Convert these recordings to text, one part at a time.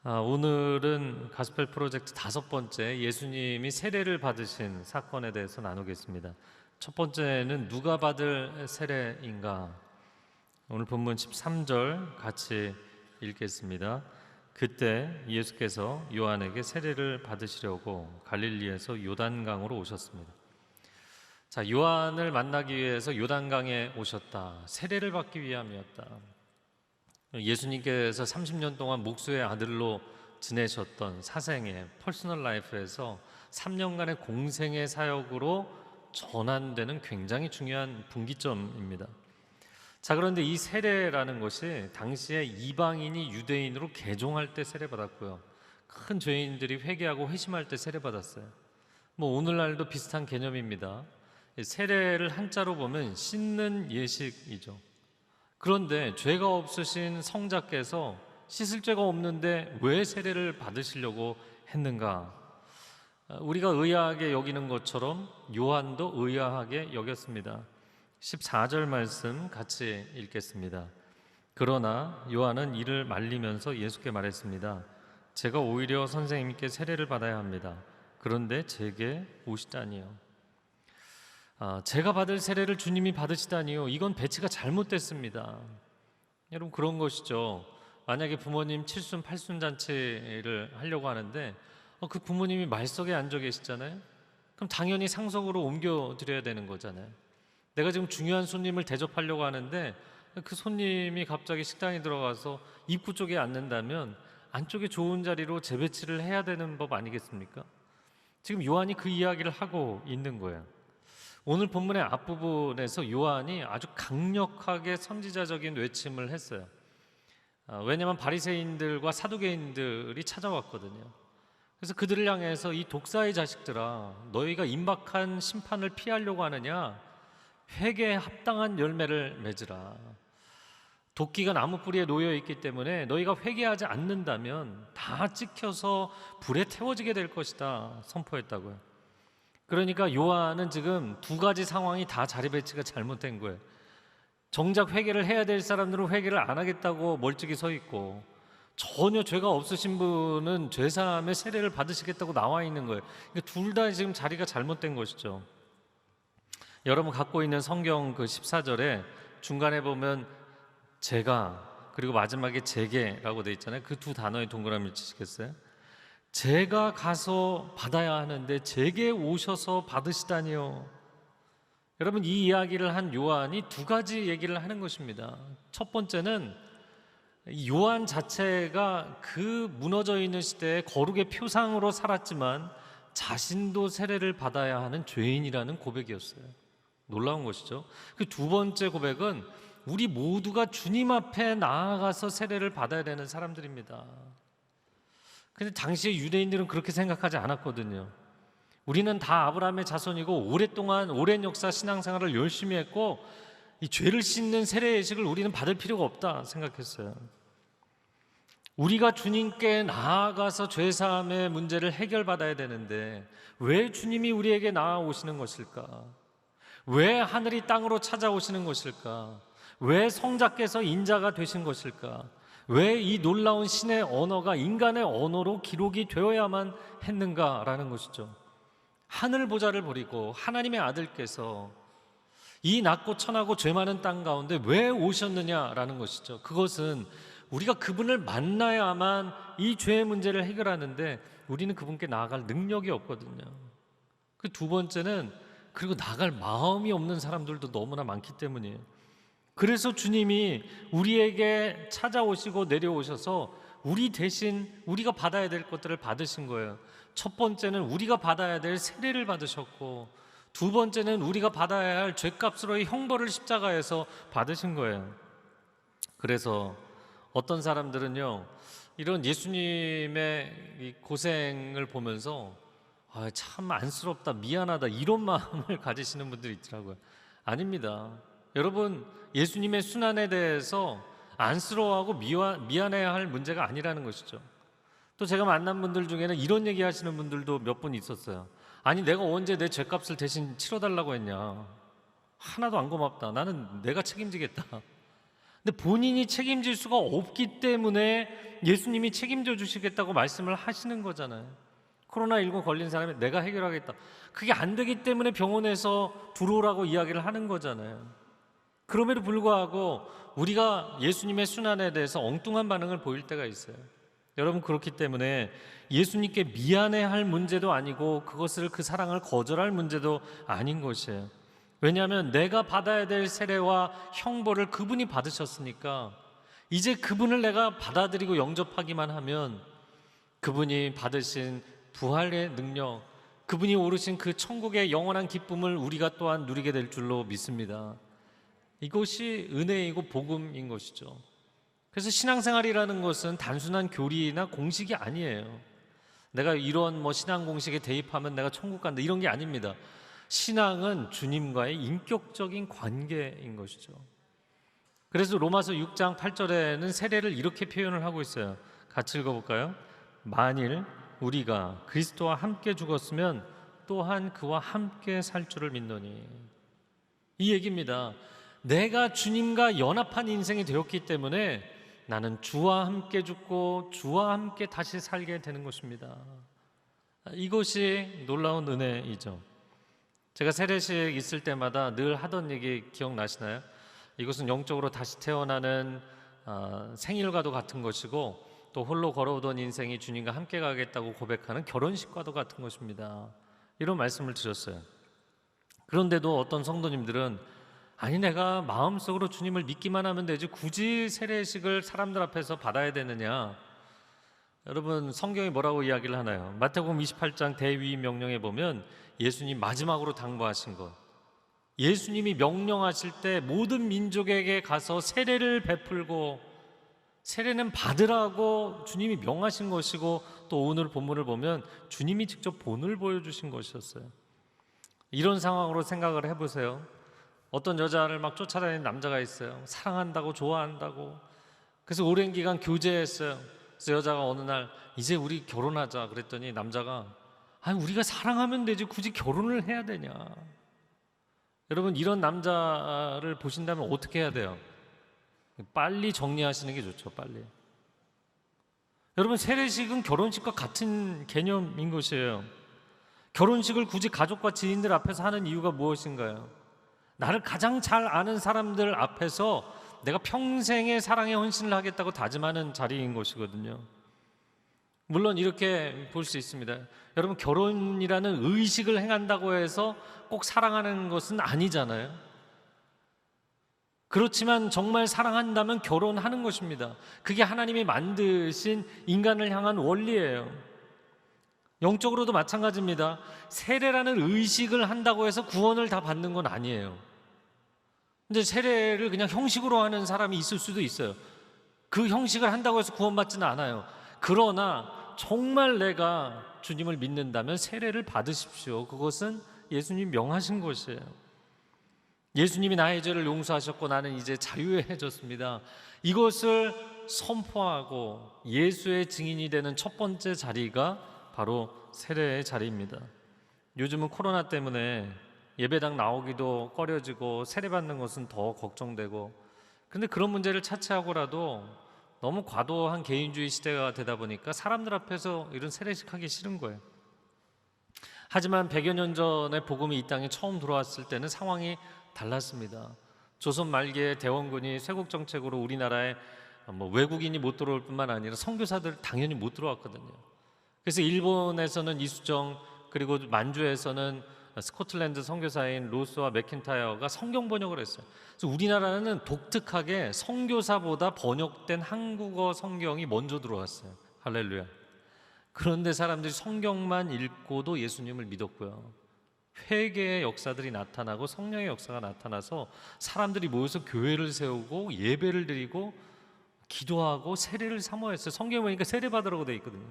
오늘은 가스펠 프로젝트 5번째 예수님이 세례를 받으신 사건에 대해서 나누겠습니다. 첫 번째는 누가 받을 세례인가? 오늘 본문 13절 같이 읽겠습니다. 그때 예수께서 요한에게 세례를 받으시려고 갈릴리에서 요단강으로 오셨습니다. 자, 요한을 만나기 위해서 요단강에 오셨다. 세례를 받기 위함이었다. 예수님께서 30년 동안 목수의 아들로 지내셨던 사생의 퍼스널 라이프에서 3년간의 공생의 사역으로 전환되는 굉장히 중요한 분기점입니다. 자, 그런데 이 세례라는 것이 당시에 이방인이 유대인으로 개종할 때 세례받았고요, 큰 죄인들이 회개하고 회심할 때 세례받았어요. 오늘날도 비슷한 개념입니다. 세례를 한자로 보면 씻는 예식이죠. 그런데 죄가 없으신 성자께서 씻을 죄가 없는데 왜 세례를 받으시려고 했는가? 우리가 의아하게 여기는 것처럼 요한도 의아하게 여겼습니다. 14절 말씀 같이 읽겠습니다. 그러나 요한은 이를 말리면서 예수께 말했습니다. 제가 오히려 선생님께 세례를 받아야 합니다. 그런데 제게 오시다니요. 제가 받을 세례를 주님이 받으시다니요. 이건 배치가 잘못됐습니다. 여러분, 그런 것이죠. 만약에 부모님 칠순 팔순 잔치를 하려고 하는데 그 부모님이 말석에 앉아 계시잖아요. 그럼 당연히 상석으로 옮겨 드려야 되는 거잖아요. 내가 지금 중요한 손님을 대접하려고 하는데 그 손님이 갑자기 식당에 들어가서 입구 쪽에 앉는다면 안쪽에 좋은 자리로 재배치를 해야 되는 법 아니겠습니까? 지금 요한이 그 이야기를 하고 있는 거예요. 오늘 본문의 앞부분에서 요한이 아주 강력하게 선지자적인 외침을 했어요. 왜냐하면 바리새인들과 사두개인들이 찾아왔거든요. 그래서 그들을 향해서 이 독사의 자식들아, 너희가 임박한 심판을 피하려고 하느냐? 회개에 합당한 열매를 맺으라. 도끼가 나무 뿌리에 놓여 있기 때문에 너희가 회개하지 않는다면 다 찍혀서 불에 태워지게 될 것이다 선포했다고요. 그러니까 요한은 지금 두 가지 상황이 다 자리 배치가 잘못된 거예요. 정작 회개를 해야 될 사람들은 회개를 안 하겠다고 멀찍이 서 있고, 전혀 죄가 없으신 분은 죄사함의 세례를 받으시겠다고 나와 있는 거예요. 그러니까 둘 다 지금 자리가 잘못된 것이죠. 여러분 갖고 있는 성경 그 14절에 중간에 보면 제가, 그리고 마지막에 제게라고 돼 있잖아요. 그 두 단어에 동그라미를 치시겠어요? 제가 가서 받아야 하는데 제게 오셔서 받으시다니요. 여러분, 이 이야기를 한 요한이 두 가지 얘기를 하는 것입니다. 첫 번째는 요한 자체가 그 무너져 있는 시대에 거룩의 표상으로 살았지만 자신도 세례를 받아야 하는 죄인이라는 고백이었어요. 놀라운 것이죠. 그 두 번째 고백은 우리 모두가 주님 앞에 나아가서 세례를 받아야 되는 사람들입니다. 근데 당시에 유대인들은 그렇게 생각하지 않았거든요. 우리는 다 아브라함의 자손이고 오랫동안 오랜 역사 신앙생활을 열심히 했고 이 죄를 씻는 세례 예식을 우리는 받을 필요가 없다 생각했어요. 우리가 주님께 나아가서 죄사함의 문제를 해결받아야 되는데 왜 주님이 우리에게 나아오시는 것일까? 왜 하늘이 땅으로 찾아오시는 것일까? 왜 성자께서 인자가 되신 것일까? 왜 이 놀라운 신의 언어가 인간의 언어로 기록이 되어야만 했는가라는 것이죠. 하늘 보좌를 버리고 하나님의 아들께서 이 낮고 천하고 죄 많은 땅 가운데 왜 오셨느냐라는 것이죠. 그것은 우리가 그분을 만나야만 이 죄의 문제를 해결하는데 우리는 그분께 나아갈 능력이 없거든요. 그 두 번째는 그리고 나갈 마음이 없는 사람들도 너무나 많기 때문이에요. 그래서 주님이 우리에게 찾아오시고 내려오셔서 우리 대신 우리가 받아야 될 것들을 받으신 거예요. 첫 번째는 우리가 받아야 될 세례를 받으셨고, 두 번째는 우리가 받아야 할 죄값으로의 형벌을 십자가에서 받으신 거예요. 그래서 어떤 사람들은요, 이런 예수님의 이 고생을 보면서 참 안쓰럽다, 미안하다 이런 마음을 가지시는 분들이 있더라고요. 아닙니다. 여러분, 예수님의 순환에 대해서 안쓰러워하고 미안해야 할 문제가 아니라는 것이죠. 또 제가 만난 분들 중에는 이런 얘기 하시는 분들도 몇 분 있었어요. 아니, 내가 언제 내 죄값을 대신 치러달라고 했냐. 하나도 안 고맙다. 나는 내가 책임지겠다. 근데 본인이 책임질 수가 없기 때문에 예수님이 책임져 주시겠다고 말씀을 하시는 거잖아요. 코로나19 걸린 사람이 내가 해결하겠다. 그게 안 되기 때문에 병원에서 들어오라고 이야기를 하는 거잖아요. 그럼에도 불구하고 우리가 예수님의 순환에 대해서 엉뚱한 반응을 보일 때가 있어요. 여러분, 그렇기 때문에 예수님께 미안해할 문제도 아니고 그것을, 그 사랑을 거절할 문제도 아닌 것이에요. 왜냐하면 내가 받아야 될 세례와 형벌을 그분이 받으셨으니까 이제 그분을 내가 받아들이고 영접하기만 하면 그분이 받으신 부활의 능력, 그분이 오르신 그 천국의 영원한 기쁨을 우리가 또한 누리게 될 줄로 믿습니다. 이것이 은혜이고 복음인 것이죠. 그래서 신앙생활이라는 것은 단순한 교리나 공식이 아니에요. 내가 이런 신앙 공식에 대입하면 내가 천국 간다, 이런 게 아닙니다. 신앙은 주님과의 인격적인 관계인 것이죠. 그래서 로마서 6장 8절에는 세례를 이렇게 표현을 하고 있어요. 같이 읽어볼까요? 만일 우리가 그리스도와 함께 죽었으면 또한 그와 함께 살 줄을 믿노니. 이 얘기입니다. 내가 주님과 연합한 인생이 되었기 때문에 나는 주와 함께 죽고 주와 함께 다시 살게 되는 것입니다. 이것이 놀라운 은혜이죠. 제가 세례식 있을 때마다 늘 하던 얘기 기억나시나요? 이것은 영적으로 다시 태어나는 생일과도 같은 것이고 또 홀로 걸어오던 인생이 주님과 함께 가겠다고 고백하는 결혼식과도 같은 것입니다. 이런 말씀을 드렸어요. 그런데도 어떤 성도님들은 아니, 내가 마음속으로 주님을 믿기만 하면 되지 굳이 세례식을 사람들 앞에서 받아야 되느냐. 여러분, 성경이 뭐라고 이야기를 하나요? 마태복음 28장 대위 명령에 보면 예수님 마지막으로 당부하신 것, 예수님이 명령하실 때 모든 민족에게 가서 세례를 베풀고 세례는 받으라고 주님이 명하신 것이고, 또 오늘 본문을 보면 주님이 직접 본을 보여주신 것이었어요. 이런 상황으로 생각을 해보세요. 어떤 여자를 막 쫓아다니는 남자가 있어요. 사랑한다고, 좋아한다고. 그래서 오랜 기간 교제했어요. 그래서 여자가 어느 날 이제 우리 결혼하자 그랬더니 남자가 아니, 우리가 사랑하면 되지 굳이 결혼을 해야 되냐. 여러분, 이런 남자를 보신다면 어떻게 해야 돼요? 빨리 정리하시는 게 좋죠. 빨리. 여러분, 세례식은 결혼식과 같은 개념인 것이에요. 결혼식을 굳이 가족과 지인들 앞에서 하는 이유가 무엇인가요? 나를 가장 잘 아는 사람들 앞에서 내가 평생의 사랑에 헌신을 하겠다고 다짐하는 자리인 것이거든요. 물론 이렇게 볼 수 있습니다. 여러분, 결혼이라는 의식을 행한다고 해서 꼭 사랑하는 것은 아니잖아요. 그렇지만 정말 사랑한다면 결혼하는 것입니다. 그게 하나님이 만드신 인간을 향한 원리예요. 영적으로도 마찬가지입니다. 세례라는 의식을 한다고 해서 구원을 다 받는 건 아니에요. 근데 세례를 그냥 형식으로 하는 사람이 있을 수도 있어요. 그 형식을 한다고 해서 구원받지는 않아요. 그러나 정말 내가 주님을 믿는다면 세례를 받으십시오. 그것은 예수님 명하신 것이에요. 예수님이 나의 죄를 용서하셨고 나는 이제 자유해졌습니다. 이것을 선포하고 예수의 증인이 되는 첫 번째 자리가 바로 세례의 자리입니다. 요즘은 코로나 때문에 예배당 나오기도 꺼려지고 세례받는 것은 더 걱정되고, 근데 그런 문제를 차치하고라도 너무 과도한 개인주의 시대가 되다 보니까 사람들 앞에서 이런 세례식 하기 싫은 거예요. 하지만 100여 년 전에 복음이 이 땅에 처음 들어왔을 때는 상황이 달랐습니다. 조선 말기에 대원군이 쇄국 정책으로 우리나라에 외국인이 못 들어올 뿐만 아니라 선교사들 당연히 못 들어왔거든요. 그래서 일본에서는 이수정, 그리고 만주에서는 스코틀랜드 선교사인 로스와 맥킨타이어가 성경 번역을 했어요. 그래서 우리나라는 독특하게 선교사보다 번역된 한국어 성경이 먼저 들어왔어요. 할렐루야. 그런데 사람들이 성경만 읽고도 예수님을 믿었고요. 회개의 역사들이 나타나고 성령의 역사가 나타나서 사람들이 모여서 교회를 세우고 예배를 드리고 기도하고 세례를 사모했어요. 성경에 보니까 세례 받으라고 되어 있거든요.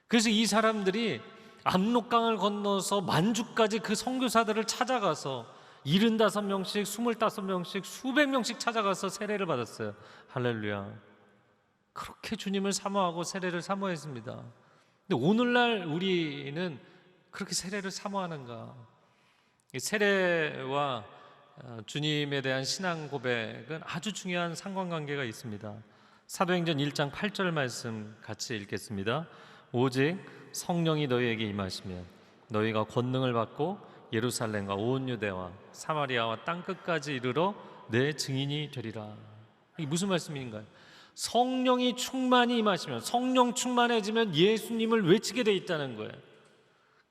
그래서 이 사람들이 압록강을 건너서 만주까지 그 선교사들을 찾아가서 75명씩 25명씩 수백 명씩 찾아가서 세례를 받았어요. 할렐루야. 그렇게 주님을 사모하고 세례를 사모했습니다. 근데 오늘날 우리는 그렇게 세례를 사모하는가? 이 세례와 주님에 대한 신앙 고백은 아주 중요한 상관관계가 있습니다. 사도행전 1장 8절 말씀 같이 읽겠습니다. 오직 성령이 너희에게 임하시면 너희가 권능을 받고 예루살렘과 온 유대와 사마리아와 땅끝까지 이르러 내 증인이 되리라. 이게 무슨 말씀인가요? 성령이 충만히 임하시면, 성령 충만해지면 예수님을 외치게 돼 있다는 거예요.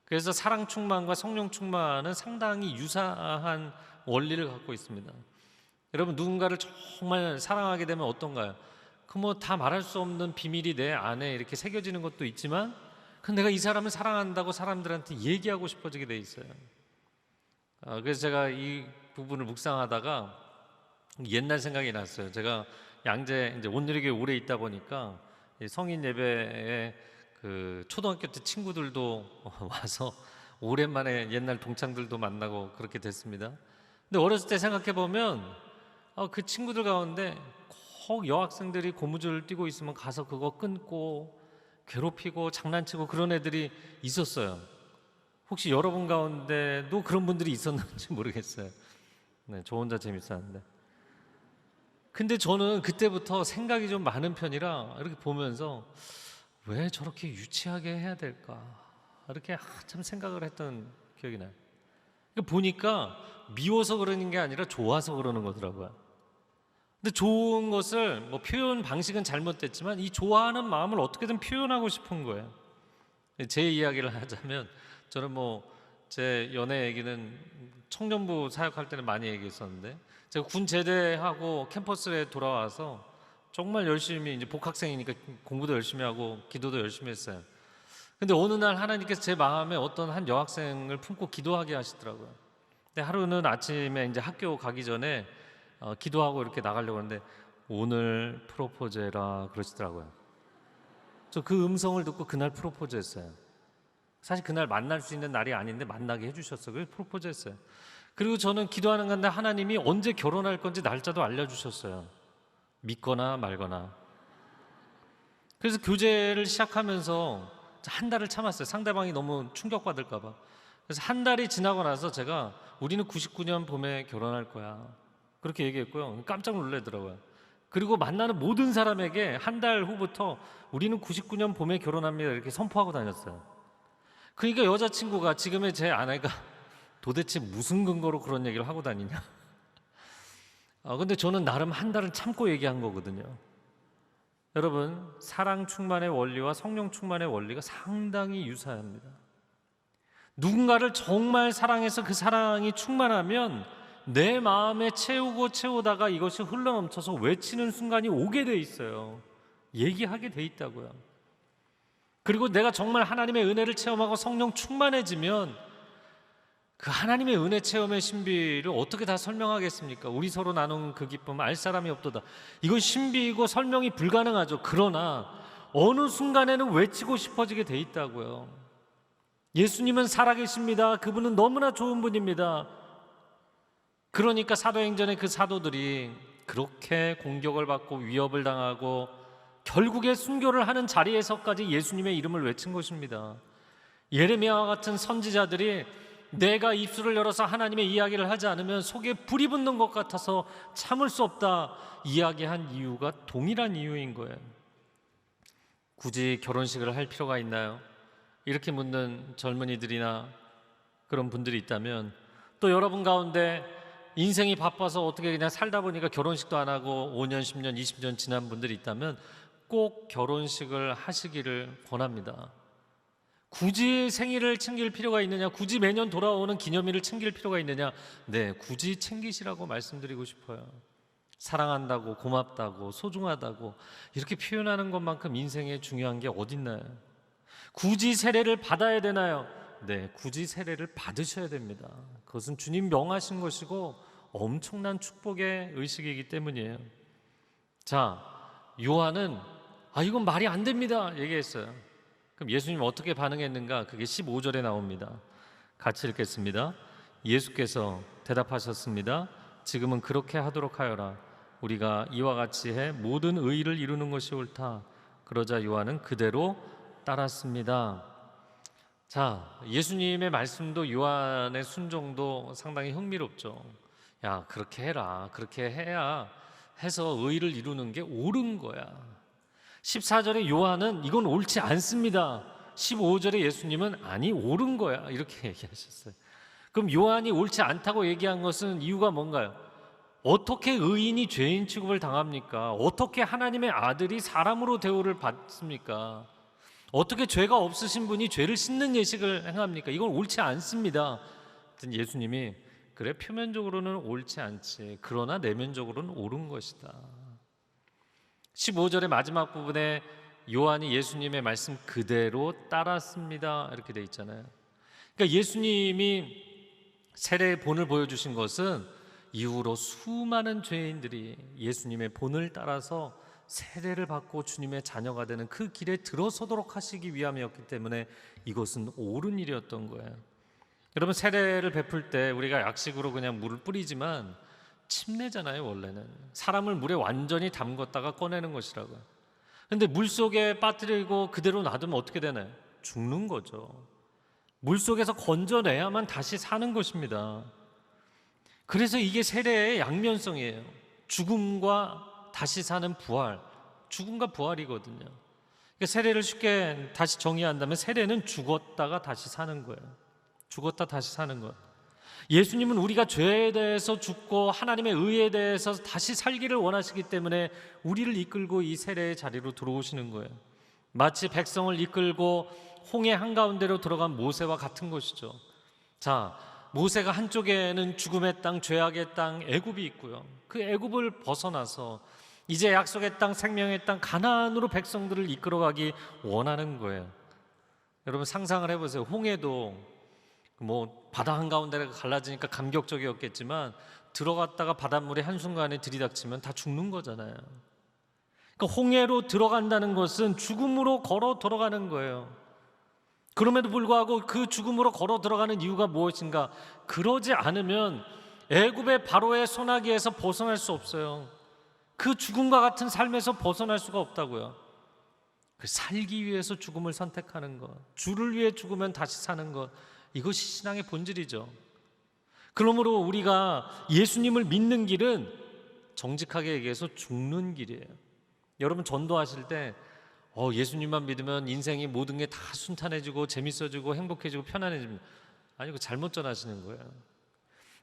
그래서 사랑 충만과 성령 충만은 상당히 유사한 원리를 갖고 있습니다. 여러분, 누군가를 정말 사랑하게 되면 어떤가요? 그 뭐 다 말할 수 없는 비밀이 내 안에 이렇게 새겨지는 것도 있지만, 그 내가 이 사람을 사랑한다고 사람들한테 얘기하고 싶어지게 돼 있어요. 그래서 제가 이 부분을 묵상하다가 옛날 생각이 났어요. 제가 양재 이제 온누리교회 오래 있다 보니까 성인 예배에 그 초등학교 때 친구들도 와서 오랜만에 옛날 동창들도 만나고 그렇게 됐습니다. 근데 어렸을 때 생각해 보면 그 친구들 가운데 꼭 여학생들이 고무줄을 띄고 있으면 가서 그거 끊고 괴롭히고 장난치고 그런 애들이 있었어요. 혹시 여러분 가운데도 그런 분들이 있었는지 모르겠어요. 네, 저 혼자 재밌었는데. 근데 저는 그때부터 생각이 좀 많은 편이라 이렇게 보면서 왜 저렇게 유치하게 해야 될까? 이렇게 한참 생각을 했던 기억이 나요. 보니까 미워서 그러는 게 아니라 좋아서 그러는 거더라고요. 근데 좋은 것을 뭐 표현 방식은 잘못됐지만 이 좋아하는 마음을 어떻게든 표현하고 싶은 거예요. 제 이야기를 하자면 저는 뭐 제 연애 얘기는 청년부 사역할 때는 많이 얘기했었는데 제가 군 제대하고 캠퍼스에 돌아와서 정말 열심히 이제 복학생이니까 공부도 열심히 하고 기도도 열심히 했어요. 근데 어느 날 하나님께서 제 마음에 어떤 한 여학생을 품고 기도하게 하시더라고요. 근데 하루는 아침에 이제 학교 가기 전에 기도하고 이렇게 나가려고 하는데 오늘 프로포즈해라 그러시더라고요. 저 그 음성을 듣고 그날 프로포즈했어요. 사실 그날 만날 수 있는 날이 아닌데 만나게 해주셨어요. 그래서 프로포즈했어요. 그리고 저는 기도하는 건데 하나님이 언제 결혼할 건지 날짜도 알려주셨어요. 믿거나 말거나. 그래서 교제를 시작하면서 한 달을 참았어요. 상대방이 너무 충격받을까 봐. 그래서 한 달이 지나고 나서 제가 우리는 99년 봄에 결혼할 거야 그렇게 얘기했고요. 깜짝 놀라더라고요. 그리고 만나는 모든 사람에게 한 달 후부터 우리는 99년 봄에 결혼합니다 이렇게 선포하고 다녔어요. 그러니까 여자친구가 지금의 제 아내가 도대체 무슨 근거로 그런 얘기를 하고 다니냐. 근데 저는 나름 한 달은 참고 얘기한 거거든요. 여러분, 사랑 충만의 원리와 성령 충만의 원리가 상당히 유사합니다. 누군가를 정말 사랑해서 그 사랑이 충만하면 내 마음에 채우다가 이것이 흘러넘쳐서 외치는 순간이 오게 돼 있어요. 얘기하게 돼 있다고요. 그리고 내가 정말 하나님의 은혜를 체험하고 성령 충만해지면 그 하나님의 은혜 체험의 신비를 어떻게 다 설명하겠습니까? 우리 서로 나눈 그 기쁨 알 사람이 없도다. 이건 신비이고 설명이 불가능하죠. 그러나 어느 순간에는 외치고 싶어지게 돼 있다고요. 예수님은 살아계십니다. 그분은 너무나 좋은 분입니다. 그러니까 사도행전의 그 사도들이 그렇게 공격을 받고 위협을 당하고 결국에 순교를 하는 자리에서까지 예수님의 이름을 외친 것입니다. 예레미야와 같은 선지자들이 내가 입술을 열어서 하나님의 이야기를 하지 않으면 속에 불이 붙는 것 같아서 참을 수 없다 이야기한 이유가 동일한 이유인 거예요. 굳이 결혼식을 할 필요가 있나요? 이렇게 묻는 젊은이들이나 그런 분들이 있다면, 또 여러분 가운데 인생이 바빠서 어떻게 그냥 살다 보니까 결혼식도 안 하고 5년, 10년, 20년 지난 분들이 있다면 꼭 결혼식을 하시기를 권합니다. 굳이 생일을 챙길 필요가 있느냐? 굳이 매년 돌아오는 기념일을 챙길 필요가 있느냐? 네, 굳이 챙기시라고 말씀드리고 싶어요. 사랑한다고, 고맙다고, 소중하다고 이렇게 표현하는 것만큼 인생에 중요한 게 어딨나요? 굳이 세례를 받아야 되나요? 네, 굳이 세례를 받으셔야 됩니다. 그것은 주님 명하신 것이고 엄청난 축복의 의식이기 때문이에요. 자, 요한은 이건 말이 안 됩니다 얘기했어요. 그럼 예수님 어떻게 반응했는가? 그게 15절에 나옵니다. 같이 읽겠습니다. 예수께서 대답하셨습니다. 지금은 그렇게 하도록 하여라. 우리가 이와 같이 해 모든 의의를 이루는 것이 옳다. 그러자 요한은 그대로 따랐습니다. 자, 예수님의 말씀도 요한의 순종도 상당히 흥미롭죠. 야, 그렇게 해라. 그렇게 해야 해서 의를 이루는 게 옳은 거야. 14절에 요한은 이건 옳지 않습니다. 15절에 예수님은 아니, 옳은 거야. 이렇게 얘기하셨어요. 그럼 요한이 옳지 않다고 얘기한 것은 이유가 뭔가요? 어떻게 의인이 죄인 취급을 당합니까? 어떻게 하나님의 아들이 사람으로 대우를 받습니까? 어떻게 죄가 없으신 분이 죄를 씻는 예식을 행합니까? 이건 옳지 않습니다. 예수님이 그래, 표면적으로는 옳지 않지. 그러나 내면적으로는 옳은 것이다. 15절의 마지막 부분에 요한이 예수님의 말씀 그대로 따랐습니다. 이렇게 돼 있잖아요. 그러니까 예수님이 세례의 본을 보여주신 것은 이후로 수많은 죄인들이 예수님의 본을 따라서 세례를 받고 주님의 자녀가 되는 그 길에 들어서도록 하시기 위함이었기 때문에 이것은 옳은 일이었던 거예요. 여러분, 세례를 베풀 때 우리가 약식으로 그냥 물을 뿌리지만 침내잖아요. 원래는 사람을 물에 완전히 담궜다가 꺼내는 것이라고요. 그런데 물속에 빠뜨리고 그대로 놔두면 어떻게 되나요? 죽는 거죠. 물속에서 건져내야만 다시 사는 것입니다. 그래서 이게 세례의 양면성이에요. 죽음과 다시 사는 부활, 죽음과 부활이거든요. 그러니까 세례를 쉽게 다시 정의한다면 세례는 죽었다가 다시 사는 거예요. 죽었다 다시 사는 것. 예수님은 우리가 죄에 대해서 죽고 하나님의 의에 대해서 다시 살기를 원하시기 때문에 우리를 이끌고 이 세례의 자리로 들어오시는 거예요. 마치 백성을 이끌고 홍해 한가운데로 들어간 모세와 같은 것이죠. 자, 모세가 한쪽에는 죽음의 땅, 죄악의 땅, 애굽이 있고요. 그 애굽을 벗어나서 이제 약속의 땅, 생명의 땅, 가나안으로 백성들을 이끌어가기 원하는 거예요. 여러분 상상을 해보세요. 홍해도 바다 한가운데가 갈라지니까 감격적이었겠지만 들어갔다가 바닷물이 한순간에 들이닥치면 다 죽는 거잖아요. 그러니까 홍해로 들어간다는 것은 죽음으로 걸어 들어가는 거예요. 그럼에도 불구하고 그 죽음으로 걸어 들어가는 이유가 무엇인가? 그러지 않으면 애굽의 바로의 손아귀에서 벗어날 수 없어요. 그 죽음과 같은 삶에서 벗어날 수가 없다고요. 살기 위해서 죽음을 선택하는 것, 주를 위해 죽으면 다시 사는 것, 이것이 신앙의 본질이죠. 그러므로 우리가 예수님을 믿는 길은 정직하게 얘기해서 죽는 길이에요. 여러분 전도하실 때 예수님만 믿으면 인생이 모든 게 다 순탄해지고 재밌어지고 행복해지고 편안해집니다. 아니, 그거 잘못 전하시는 거예요.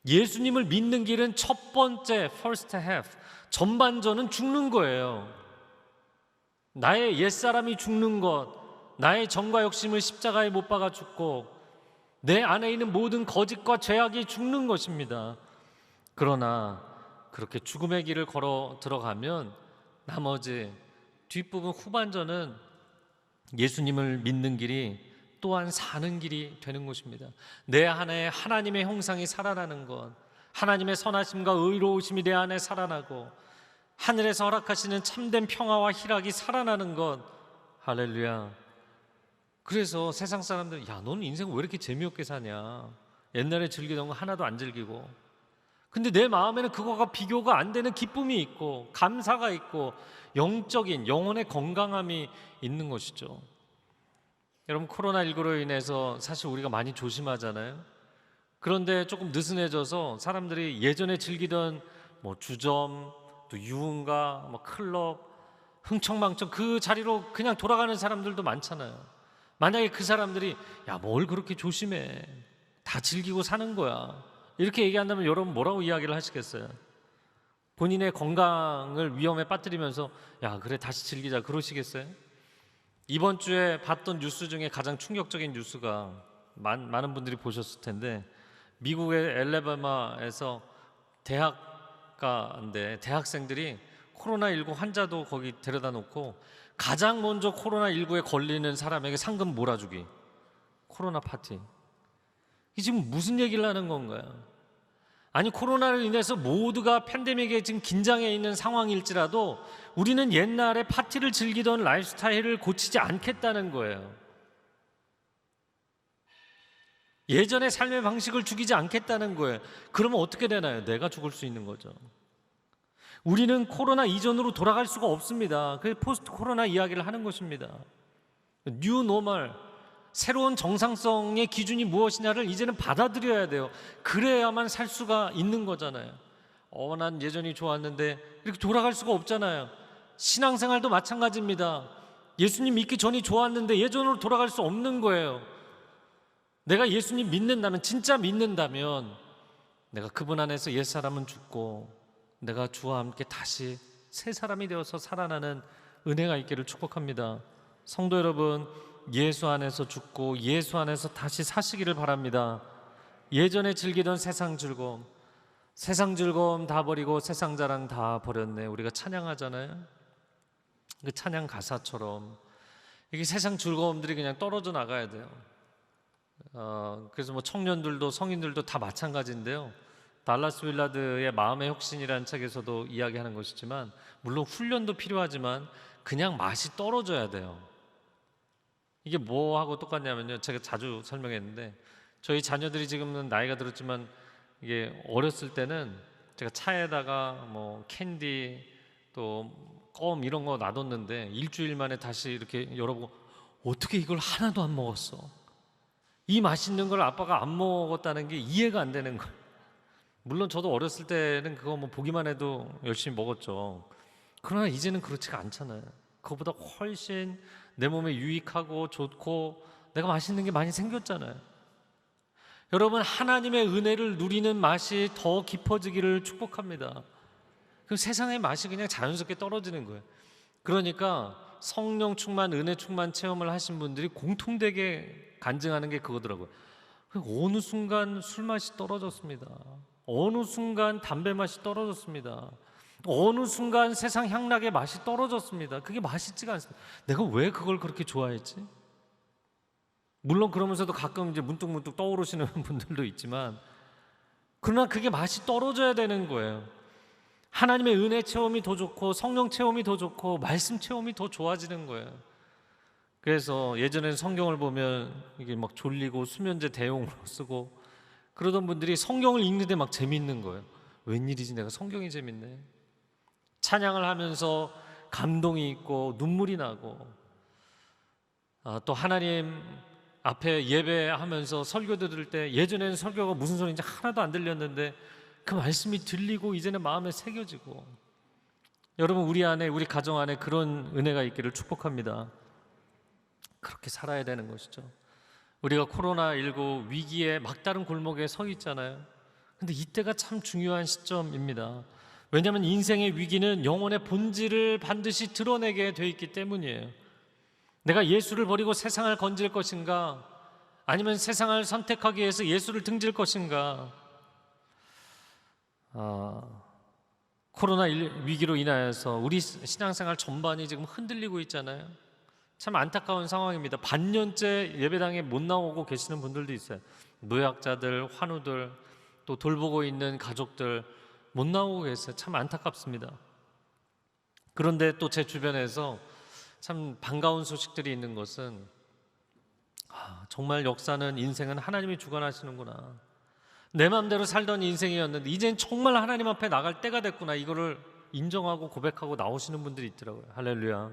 예수님을 믿는 길은 첫 번째 first half, 전반전은 죽는 거예요. 나의 옛사람이 죽는 것, 나의 정과 욕심을 십자가에 못 박아 죽고 내 안에 있는 모든 거짓과 죄악이 죽는 것입니다. 그러나 그렇게 죽음의 길을 걸어 들어가면 나머지 뒷부분 후반전은 예수님을 믿는 길이 또한 사는 길이 되는 것입니다. 내 안에 하나님의 형상이 살아나는 것, 하나님의 선하심과 의로우심이 내 안에 살아나고 하늘에서 허락하시는 참된 평화와 희락이 살아나는 것. 할렐루야. 그래서 세상 사람들은 야, 너는 인생 왜 이렇게 재미없게 사냐, 옛날에 즐기던 거 하나도 안 즐기고. 근데 내 마음에는 그거가 비교가 안 되는 기쁨이 있고 감사가 있고 영적인 영혼의 건강함이 있는 것이죠. 여러분, 코로나19로 인해서 사실 우리가 많이 조심하잖아요. 그런데 조금 느슨해져서 사람들이 예전에 즐기던 주점, 또 유흥가, 클럽, 흥청망청 그 자리로 그냥 돌아가는 사람들도 많잖아요. 만약에 그 사람들이 야, 뭘 그렇게 조심해, 다 즐기고 사는 거야, 이렇게 얘기한다면 여러분 뭐라고 이야기를 하시겠어요? 본인의 건강을 위험에 빠뜨리면서 야, 그래 다시 즐기자, 그러시겠어요? 이번 주에 봤던 뉴스 중에 가장 충격적인 뉴스가 많은 분들이 보셨을 텐데, 미국의 엘레바마에서 대학가인데 대학생들이 코로나19 환자도 거기 데려다 놓고 가장 먼저 코로나19에 걸리는 사람에게 상금 몰아주기, 코로나 파티. 이게 지금 무슨 얘기를 하는 건가요? 아니, 코로나로 인해서 모두가 팬데믹에 지금 긴장해 있는 상황일지라도 우리는 옛날에 파티를 즐기던 라이프스타일을 고치지 않겠다는 거예요. 예전의 삶의 방식을 죽이지 않겠다는 거예요. 그러면 어떻게 되나요? 내가 죽을 수 있는 거죠. 우리는 코로나 이전으로 돌아갈 수가 없습니다. 그래서 포스트 코로나 이야기를 하는 것입니다. 뉴 노멀, 새로운 정상성의 기준이 무엇이냐를 이제는 받아들여야 돼요. 그래야만 살 수가 있는 거잖아요. 난 예전이 좋았는데 이렇게 돌아갈 수가 없잖아요. 신앙생활도 마찬가지입니다. 예수님 믿기 전이 좋았는데 예전으로 돌아갈 수 없는 거예요. 내가 예수님 믿는다면, 진짜 믿는다면 내가 그분 안에서 옛사람은 죽고 내가 주와 함께 다시 새 사람이 되어서 살아나는 은혜가 있기를 축복합니다. 성도 여러분, 예수 안에서 죽고 예수 안에서 다시 사시기를 바랍니다. 예전에 즐기던 세상 즐거움 다 버리고 세상 자랑 다 버렸네, 우리가 찬양하잖아요. 그 찬양 가사처럼 이게 세상 즐거움들이 그냥 떨어져 나가야 돼요. 그래서 뭐 청년들도 성인들도 다 마찬가지인데요. 달라스 윌라드의 마음의 혁신이라는 책에서도 이야기하는 것이지만, 물론 훈련도 필요하지만 그냥 맛이 떨어져야 돼요. 이게 뭐하고 똑같냐면요, 제가 자주 설명했는데, 저희 자녀들이 지금은 나이가 들었지만 이게 어렸을 때는 제가 차에다가 뭐 캔디 또 껌 이런 거 놔뒀는데 일주일 만에 다시 이렇게 열어보고, 어떻게 이걸 하나도 안 먹었어? 이 맛있는 걸 아빠가 안 먹었다는 게 이해가 안 되는 거예요. 물론 저도 어렸을 때는 그거 뭐 보기만 해도 열심히 먹었죠. 그러나 이제는 그렇지가 않잖아요. 그거보다 훨씬 내 몸에 유익하고 좋고 내가 맛있는 게 많이 생겼잖아요. 여러분, 하나님의 은혜를 누리는 맛이 더 깊어지기를 축복합니다. 그 세상의 맛이 그냥 자연스럽게 떨어지는 거예요. 그러니까 성령 충만, 은혜 충만 체험을 하신 분들이 공통되게 간증하는 게 그거더라고요. 어느 순간 술 맛이 떨어졌습니다. 어느 순간 담배 맛이 떨어졌습니다. 어느 순간 세상 향락의 맛이 떨어졌습니다. 그게 맛있지가 않습니다. 내가 왜 그걸 그렇게 좋아했지? 물론 그러면서도 가끔 이제 문득문득 떠오르시는 분들도 있지만, 그러나 그게 맛이 떨어져야 되는 거예요. 하나님의 은혜 체험이 더 좋고 성령 체험이 더 좋고 말씀 체험이 더 좋아지는 거예요. 그래서 예전에는 성경을 보면 이게 막 졸리고 수면제 대용으로 쓰고 그러던 분들이 성경을 읽는데 막 재밌는 거예요. 웬일이지, 내가 성경이 재밌네. 찬양을 하면서 감동이 있고 눈물이 나고, 또 하나님 앞에 예배하면서 설교 들을 때 예전에는 설교가 무슨 소리인지 하나도 안 들렸는데 그 말씀이 들리고 이제는 마음에 새겨지고, 여러분, 우리 안에, 우리 가정 안에 그런 은혜가 있기를 축복합니다. 그렇게 살아야 되는 것이죠. 우리가 코로나19 위기의 막다른 골목에 서 있잖아요. 근데 이때가 참 중요한 시점입니다. 왜냐하면 인생의 위기는 영혼의 본질을 반드시 드러내게 돼 있기 때문이에요. 내가 예수를 버리고 세상을 건질 것인가, 아니면 세상을 선택하기 위해서 예수를 등질 것인가. 코로나 위기로 인하여서 우리 신앙생활 전반이 지금 흔들리고 있잖아요. 참 안타까운 상황입니다. 반년째 예배당에 못 나오고 계시는 분들도 있어요. 노약자들, 환우들, 또 돌보고 있는 가족들 못 나오고 계세요. 참 안타깝습니다. 그런데 또 제 주변에서 참 반가운 소식들이 있는 것은, 정말 역사는, 인생은 하나님이 주관하시는구나. 내 마음대로 살던 인생이었는데 이젠 정말 하나님 앞에 나갈 때가 됐구나. 이거를 인정하고 고백하고 나오시는 분들이 있더라고요. 할렐루야.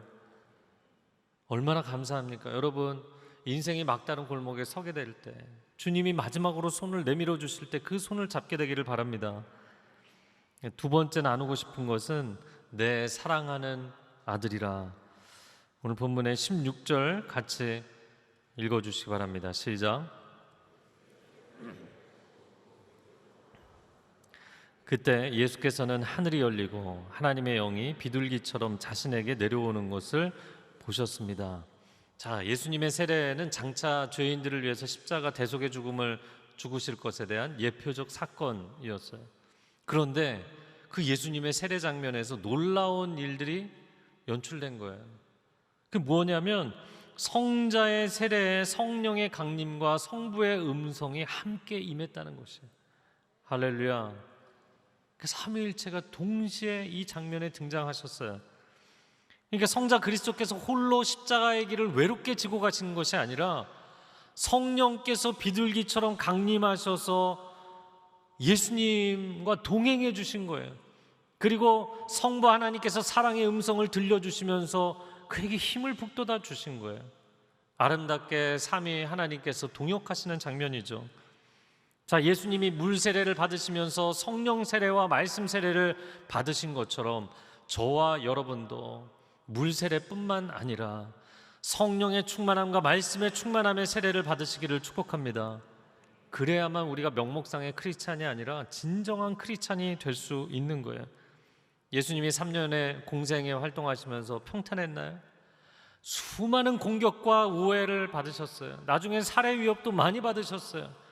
얼마나 감사합니까? 여러분, 인생이 막다른 골목에 서게 될 때, 주님이 마지막으로 손을 내밀어 주실 때 그 손을 잡게 되기를 바랍니다. 두 번째 나누고 싶은 것은 내 사랑하는 아들이라. 오늘 본문의 16절 같이 읽어주시기 바랍니다. 시작. 그때 예수께서는 하늘이 열리고 하나님의 영이 비둘기처럼 자신에게 내려오는 것을 보셨습니다. 자, 예수님의 세례는 장차 죄인들을 위해서 십자가 대속의 죽음을 죽으실 것에 대한 예표적 사건이었어요. 그런데 그 예수님의 세례 장면에서 놀라운 일들이 연출된 거예요. 그게 뭐냐면 성자의 세례에 성령의 강림과 성부의 음성이 함께 임했다는 것이에요. 할렐루야. 그 삼위일체가 동시에 이 장면에 등장하셨어요. 그러니까 성자 그리스도께서 홀로 십자가의 길을 외롭게 지고 가시는 것이 아니라 성령께서 비둘기처럼 강림하셔서 예수님과 동행해 주신 거예요. 그리고 성부 하나님께서 사랑의 음성을 들려주시면서 그에게 힘을 북돋아 주신 거예요. 아름답게 삼위 하나님께서 동역하시는 장면이죠. 자, 예수님이 물 세례를 받으시면서 성령 세례와 말씀 세례를 받으신 것처럼 저와 여러분도 물 세례뿐만 아니라 성령의 충만함과 말씀의 충만함의 세례를 받으시기를 축복합니다. 그래야만 우리가 명목상의 크리스찬이 아니라 진정한 크리스찬이 될 수 있는 거예요. 예수님이 3년의 공생에 활동하시면서 평탄했나요? 수많은 공격과 오해를 받으셨어요. 나중엔 살해 위협도 많이 받으셨어요.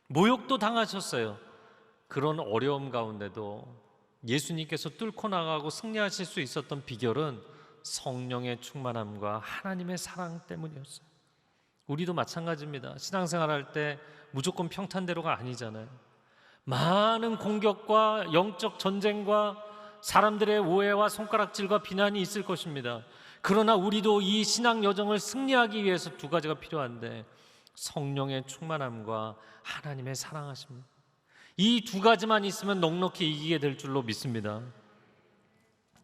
모욕도 당하셨어요. 그런 어려움 가운데도 예수님께서 뚫고 나가고 승리하실 수 있었던 비결은 성령의 충만함과 하나님의 사랑 때문이었어요. 우리도 마찬가지입니다. 신앙생활할 때 무조건 평탄대로가 아니잖아요. 많은 공격과 영적 전쟁과 사람들의 오해와 손가락질과 비난이 있을 것입니다. 그러나 우리도 이 신앙 여정을 승리하기 위해서 두 가지가 필요한데 성령의 충만함과 하나님의 사랑하십니다. 이 두 가지만 있으면 넉넉히 이기게 될 줄로 믿습니다.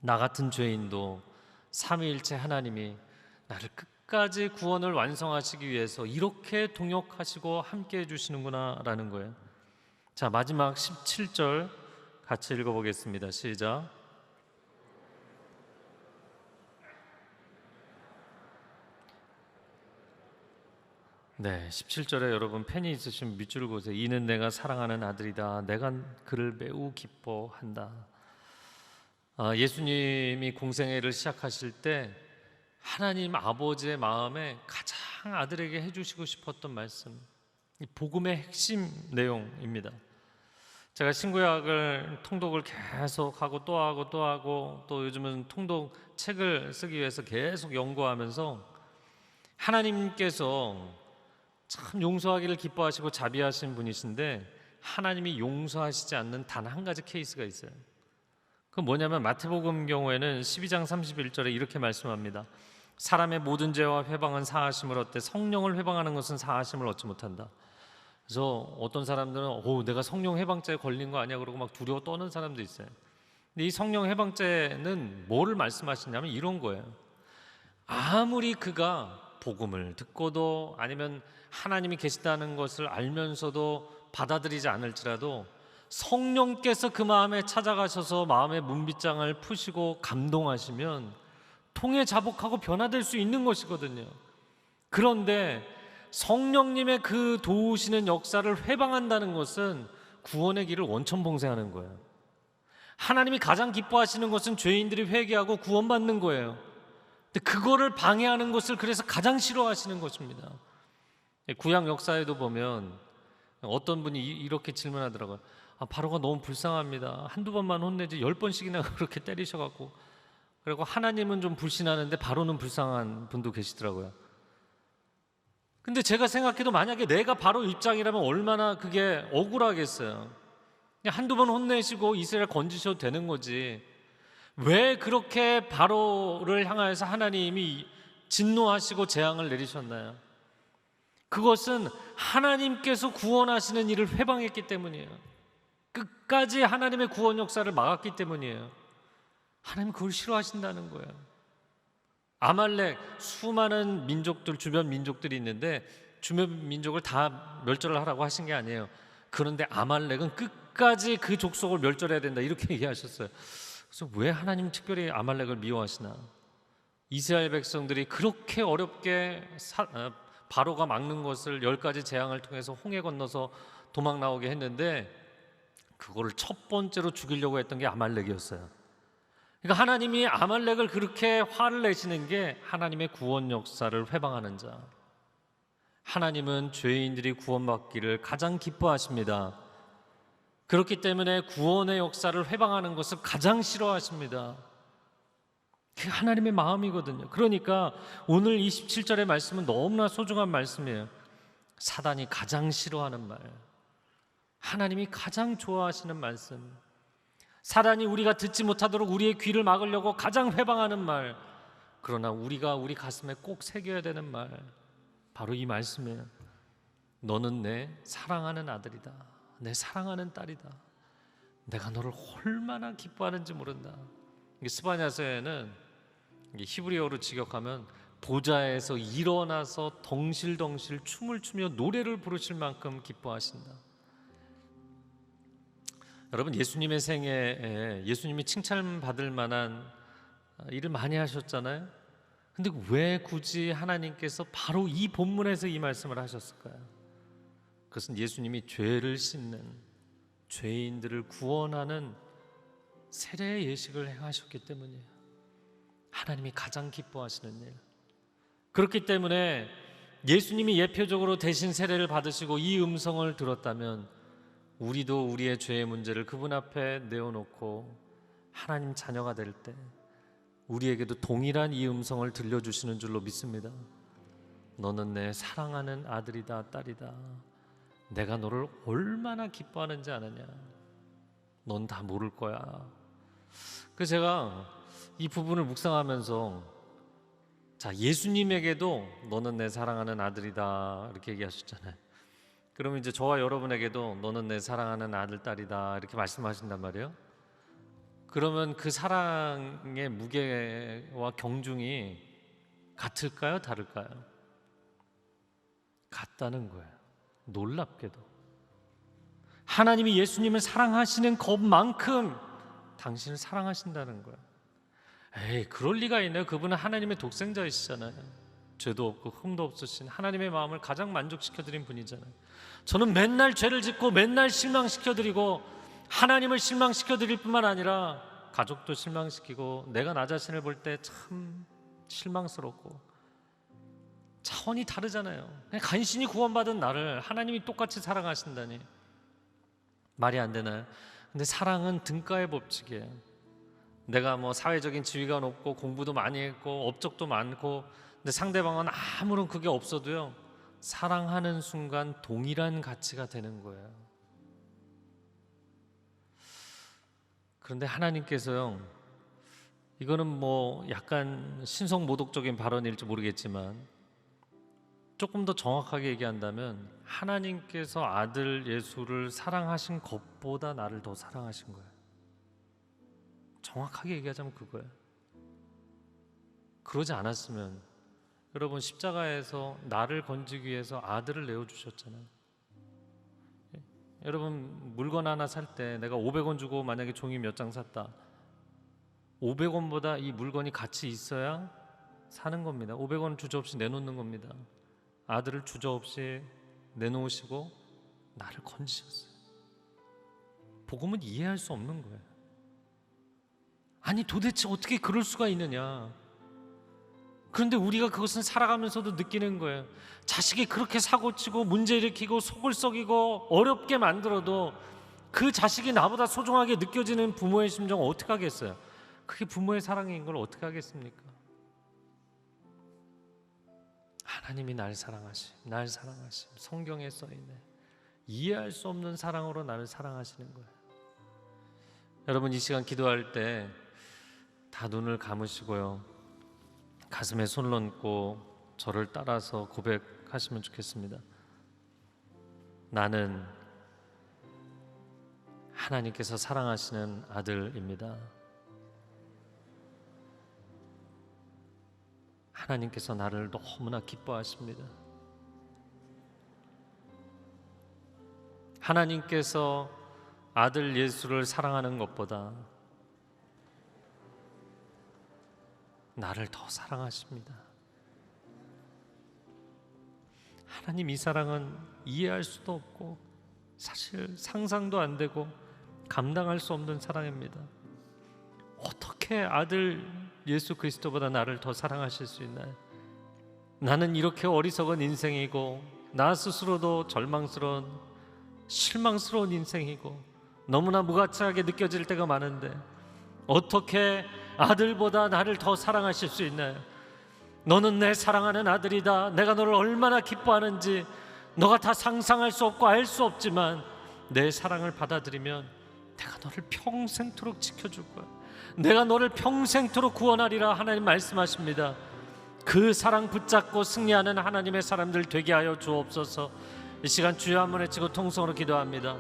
나 같은 죄인도 삼위일체 하나님이 나를 끝까지 구원을 완성하시기 위해서 이렇게 동역하시고 함께 해주시는구나 라는 거예요. 자, 마지막 17절 같이 읽어보겠습니다. 시작. 네, 17절에 여러분 펜이 있으시면 밑줄을 그으세요. 이는 내가 사랑하는 아들이다. 내가 그를 매우 기뻐한다. 예수님이 공생애를 시작하실 때 하나님 아버지의 마음에 가장 아들에게 해주시고 싶었던 말씀, 이 복음의 핵심 내용입니다. 제가 신구약을 통독을 계속 하고 또 하고 또 하고 또 요즘은 통독 책을 쓰기 위해서 계속 연구하면서 하나님께서 참 용서하기를 기뻐하시고 자비하신 분이신데 하나님이 용서하시지 않는 단 한 가지 케이스가 있어요. 그건 뭐냐면 마태복음 경우에는 12장 31절에 이렇게 말씀합니다. 사람의 모든 죄와 회방은 사하심을 얻되 성령을 회방하는 것은 사하심을 얻지 못한다. 그래서 어떤 사람들은 내가 성령 회방죄에 걸린 거 아니야 그러고 막 두려워 떠는 사람도 있어요. 근데 이 성령 회방죄는 뭐를 말씀하시냐면 이런 거예요. 아무리 그가 복음을 듣고도 아니면 하나님이 계시다는 것을 알면서도 받아들이지 않을지라도 성령께서 그 마음에 찾아가셔서 마음의 문빗장을 푸시고 감동하시면 통해 자복하고 변화될 수 있는 것이거든요. 그런데 성령님의 그 도우시는 역사를 회방한다는 것은 구원의 길을 원천봉쇄하는 거예요. 하나님이 가장 기뻐하시는 것은 죄인들이 회개하고 구원받는 거예요. 근데 그거를 방해하는 것을 그래서 가장 싫어하시는 것입니다. 구약 역사에도 보면 어떤 분이 이렇게 질문하더라고요. 바로가 너무 불쌍합니다. 한두 번만 혼내지 10번씩이나 그렇게 때리셔갖고, 그리고 하나님은 좀 불신하는데 바로는 불쌍한 분도 계시더라고요. 근데 제가 생각해도 만약에 내가 바로 입장이라면 얼마나 그게 억울하겠어요. 그냥 한두 번 혼내시고 이스라엘 건지셔도 되는 거지. 왜 그렇게 바로를 향하여서 하나님이 진노하시고 재앙을 내리셨나요? 그것은 하나님께서 구원하시는 일을 회방했기 때문이에요. 끝까지 하나님의 구원 역사를 막았기 때문이에요. 하나님 그걸 싫어하신다는 거예요. 아말렉 수많은 민족들, 주변 민족들이 있는데 주변 민족을 다 멸절을 하라고 하신 게 아니에요. 그런데 아말렉은 끝까지 그 족속을 멸절해야 된다 이렇게 얘기하셨어요. 그래서 왜 하나님 특별히 아말렉을 미워하시나? 이스라엘 백성들이 그렇게 어렵게 바로가 막는 것을 10가지 재앙을 통해서 홍해 건너서 도망 나오게 했는데 그거를 첫 번째로 죽이려고 했던 게 아말렉이었어요. 그러니까 하나님이 아말렉을 그렇게 화를 내시는 게 하나님의 구원 역사를 회방하는 자. 하나님은 죄인들이 구원받기를 가장 기뻐하십니다. 그렇기 때문에 구원의 역사를 회방하는 것을 가장 싫어하십니다. 그게 하나님의 마음이거든요. 그러니까 오늘 27절의 말씀은 너무나 소중한 말씀이에요. 사단이 가장 싫어하는 말, 하나님이 가장 좋아하시는 말씀, 사단이 우리가 듣지 못하도록 우리의 귀를 막으려고 가장 회방하는 말, 그러나 우리가 우리 가슴에 꼭 새겨야 되는 말, 바로 이 말씀이에요. 너는 내 사랑하는 아들이다. 내 사랑하는 딸이다. 내가 너를 얼마나 기뻐하는지 모른다. 스바냐서에는 히브리어로 직역하면 보좌에서 일어나서 덩실덩실 춤을 추며 노래를 부르실 만큼 기뻐하신다. 여러분, 예수님의 생애에 예수님이 칭찬받을 만한 일을 많이 하셨잖아요. 근데 왜 굳이 하나님께서 바로 이 본문에서 이 말씀을 하셨을까요? 그것은 예수님이 죄를 씻는, 죄인들을 구원하는 세례의 예식을 행하셨기 때문이에요. 하나님이 가장 기뻐하시는 일. 그렇기 때문에 예수님이 예표적으로 대신 세례를 받으시고 이 음성을 들었다면 우리도 우리의 죄의 문제를 그분 앞에 내어놓고 하나님 자녀가 될 때 우리에게도 동일한 이 음성을 들려주시는 줄로 믿습니다. 너는 내 사랑하는 아들이다, 딸이다. 내가 너를 얼마나 기뻐하는지 아느냐. 넌 다 모를 거야. 그래서 제가 이 부분을 묵상하면서, 자, 예수님에게도 너는 내 사랑하는 아들이다 이렇게 얘기하셨잖아요. 그러면 이제 저와 여러분에게도 너는 내 사랑하는 아들, 딸이다 이렇게 말씀하신단 말이에요. 그러면 그 사랑의 무게와 경중이 같을까요? 다를까요? 같다는 거예요. 놀랍게도 하나님이 예수님을 사랑하시는 것만큼 당신을 사랑하신다는 거예요. 에이, 그럴 리가 있나요? 그분은 하나님의 독생자이시잖아요. 죄도 없고 흠도 없으신 하나님의 마음을 가장 만족시켜드린 분이잖아요. 저는 맨날 죄를 짓고 맨날 실망시켜드리고 하나님을 실망시켜드릴 뿐만 아니라 가족도 실망시키고 내가 나 자신을 볼 때 참 실망스럽고 차원이 다르잖아요. 그냥 간신히 구원받은 나를 하나님이 똑같이 사랑하신다니 말이 안 되나요? 근데 사랑은 등가의 법칙이에요. 내가 뭐 사회적인 지위가 높고 공부도 많이 했고 업적도 많고 근데 상대방은 아무런 그게 없어도요, 사랑하는 순간 동일한 가치가 되는 거예요. 그런데 하나님께서요, 이거는 뭐 약간 신성모독적인 발언일지 모르겠지만 조금 더 정확하게 얘기한다면 하나님께서 아들 예수를 사랑하신 것보다 나를 더 사랑하신 거예요. 정확하게 얘기하자면 그거예요. 그러지 않았으면 여러분, 십자가에서 나를 건지기 위해서 아들을 내어주셨잖아요. 여러분, 물건 하나 살 때 내가 500원 주고 만약에 종이 몇 장 샀다. 500원보다 이 물건이 가치 있어야 사는 겁니다. 500원 주저없이 내놓는 겁니다. 아들을 주저없이 내놓으시고 나를 건지셨어요. 복음은 이해할 수 없는 거예요. 아니, 도대체 어떻게 그럴 수가 있느냐. 그런데 우리가 그것은 살아가면서도 느끼는 거예요. 자식이 그렇게 사고치고 문제 일으키고 속을 썩이고 어렵게 만들어도 그 자식이 나보다 소중하게 느껴지는 부모의 심정을 어떻게 하겠어요? 그게 부모의 사랑인 걸 어떻게 하겠습니까? 하나님이 날 사랑하심, 성경에 써있네. 이해할 수 없는 사랑으로 나를 사랑하시는 거예요. 여러분, 이 시간 기도할 때 다 눈을 감으시고요, 가슴에 손을 얹고 저를 따라서 고백하시면 좋겠습니다. 나는 하나님께서 사랑하시는 아들입니다. 하나님께서 나를 너무나 기뻐하십니다. 하나님께서 아들 예수를 사랑하는 것보다 나를 더 사랑하십니다. 하나님, 이 사랑은 이해할 수도 없고 사실 상상도 안 되고 감당할 수 없는 사랑입니다. 어떻게 아들 예수 그리스도보다 나를 더 사랑하실 수 있나요? 나는 이렇게 어리석은 인생이고 나 스스로도 절망스러운 실망스러운 인생이고 너무나 무가치하게 느껴질 때가 많은데 어떻게 아들보다 나를 더 사랑하실 수 있나요? 너는 내 사랑하는 아들이다. 내가 너를 얼마나 기뻐하는지 너가 다 상상할 수 없고 알 수 없지만 내 사랑을 받아들이면 내가 너를 평생토록 지켜줄 거야. 내가 너를 평생토록 구원하리라 하나님 말씀하십니다. 그 사랑 붙잡고 승리하는 하나님의 사람들 되게 하여 주옵소서. 이 시간 주여 한번 외치고 통성으로 기도합니다.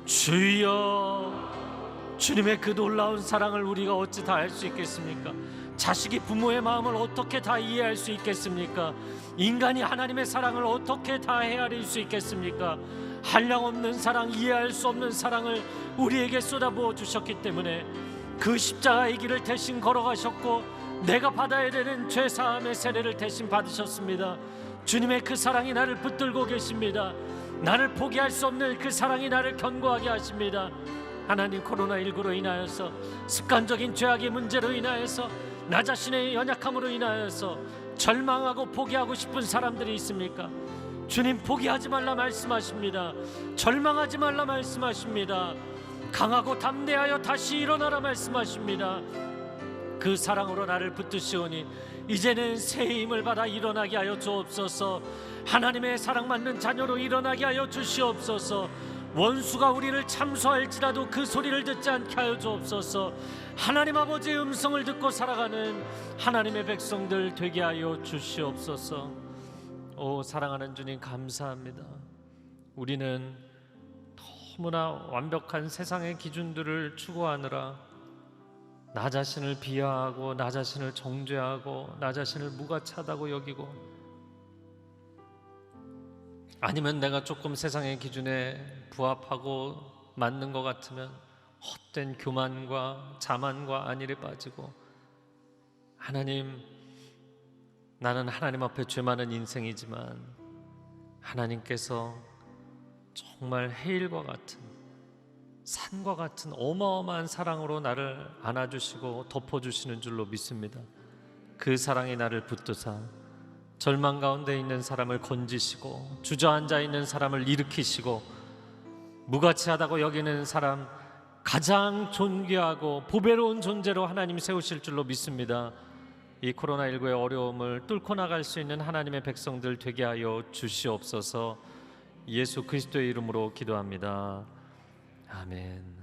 주여, 주님의 그 놀라운 사랑을 우리가 어찌 다 알 수 있겠습니까? 자식이 부모의 마음을 어떻게 다 이해할 수 있겠습니까? 인간이 하나님의 사랑을 어떻게 다 헤아릴 수 있겠습니까? 한량없는 사랑, 이해할 수 없는 사랑을 우리에게 쏟아부어 주셨기 때문에 그 십자가의 길을 대신 걸어가셨고 내가 받아야 되는 죄사함의 세례를 대신 받으셨습니다. 주님의 그 사랑이 나를 붙들고 계십니다. 나를 포기할 수 없는 그 사랑이 나를 견고하게 하십니다. 하나님, 코로나19로 인하여서, 습관적인 죄악의 문제로 인하여서, 나 자신의 연약함으로 인하여서 절망하고 포기하고 싶은 사람들이 있습니까? 주님, 포기하지 말라 말씀하십니다. 절망하지 말라 말씀하십니다. 강하고 담대하여 다시 일어나라 말씀하십니다. 그 사랑으로 나를 붙드시오니 이제는 새 힘을 받아 일어나게 하여 주옵소서. 하나님의 사랑받는 자녀로 일어나게 하여 주시옵소서. 원수가 우리를 참소할지라도 그 소리를 듣지 않게 하여 주옵소서. 하나님 아버지의 음성을 듣고 살아가는 하나님의 백성들 되게 하여 주시옵소서. 오, 사랑하는 주님, 감사합니다. 우리는 너무나 완벽한 세상의 기준들을 추구하느라 나 자신을 비하하고 나 자신을 정죄하고 나 자신을 무가치하다고 여기고, 아니면 내가 조금 세상의 기준에 부합하고 맞는 것 같으면 헛된 교만과 자만과 안일에 빠지고, 하나님, 나는 하나님 앞에 죄 많은 인생이지만 하나님께서 정말 해일과 같은, 산과 같은 어마어마한 사랑으로 나를 안아주시고 덮어주시는 줄로 믿습니다. 그 사랑이 나를 붙드사 절망 가운데 있는 사람을 건지시고, 주저앉아 있는 사람을 일으키시고, 무가치하다고 여기는 사람 가장 존귀하고 보배로운 존재로 하나님 세우실 줄로 믿습니다. 이 코로나19의 어려움을 뚫고 나갈 수 있는 하나님의 백성들 되게 하여 주시옵소서. 예수 그리스도의 이름으로 기도합니다. 아멘.